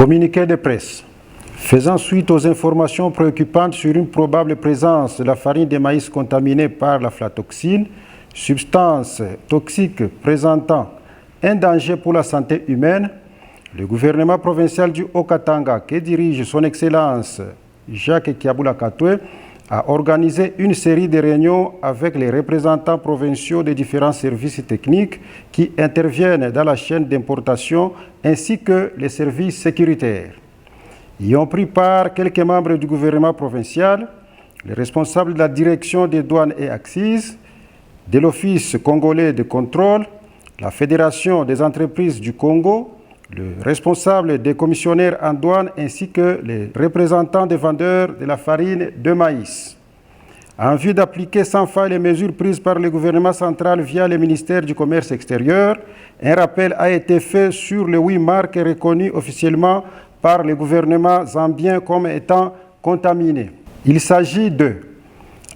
Communiqué de presse. Faisant suite aux informations préoccupantes sur une probable présence de la farine de maïs contaminée par l'aflatoxine, substance toxique présentant un danger pour la santé humaine, le gouvernement provincial du Haut-Katanga, que dirige son Excellence Jacques Kiaboula Katoué, a organisé une série de réunions avec les représentants provinciaux des différents services techniques qui interviennent dans la chaîne d'importation ainsi que les services sécuritaires. Y ont pris part quelques membres du gouvernement provincial, les responsables de la direction des douanes et accises, de l'Office congolais de contrôle, la Fédération des entreprises du Congo, le responsable des commissionnaires en douane ainsi que les représentants des vendeurs de la farine de maïs. En vue d'appliquer sans faille les mesures prises par le gouvernement central via le ministère du Commerce extérieur, un rappel a été fait sur les 8 marques reconnues officiellement par le gouvernement zambien comme étant contaminées. Il s'agit de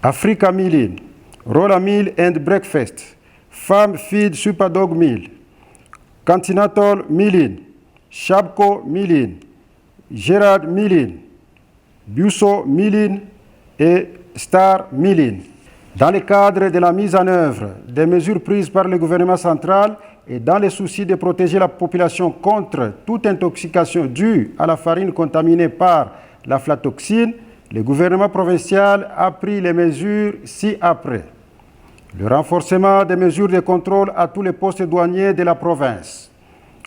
Africa Milling, Rolla Mill and Breakfast, Farm Feed Superdog Mill, Continental Milling, Shabco Milling, Gerard Milling, Busso Milling et Star Milling. Dans le cadre de la mise en œuvre des mesures prises par le gouvernement central et dans le souci de protéger la population contre toute intoxication due à la farine contaminée par l'aflatoxine, le gouvernement provincial a pris les mesures ci-après. Le renforcement des mesures de contrôle à tous les postes douaniers de la province.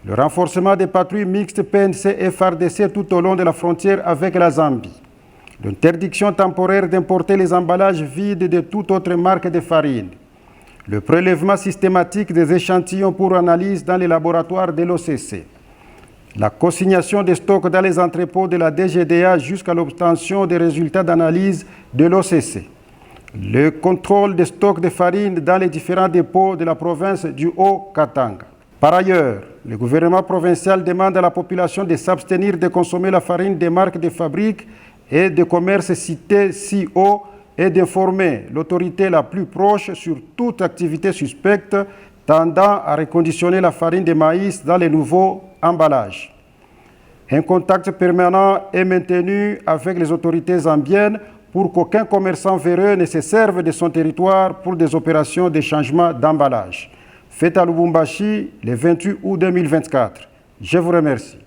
Le renforcement des patrouilles mixtes PNC et FARDC tout au long de la frontière avec la Zambie. L'interdiction temporaire d'importer les emballages vides de toute autre marque de farine. Le prélèvement systématique des échantillons pour analyse dans les laboratoires de l'OCC. La consignation des stocks dans les entrepôts de la DGDA jusqu'à l'obtention des résultats d'analyse de l'OCC. Le contrôle des stocks de farine dans les différents dépôts de la province du Haut-Katanga. Par ailleurs, le gouvernement provincial demande à la population de s'abstenir de consommer la farine des marques de fabrique et de commerce citées ci haut et d'informer l'autorité la plus proche sur toute activité suspecte tendant à reconditionner la farine de maïs dans les nouveaux emballages. Un contact permanent est maintenu avec les autorités zambiennes pour qu'aucun commerçant véreux ne se serve de son territoire pour des opérations de changement d'emballage. Fait à Lubumbashi le 28 août 2024. Je vous remercie.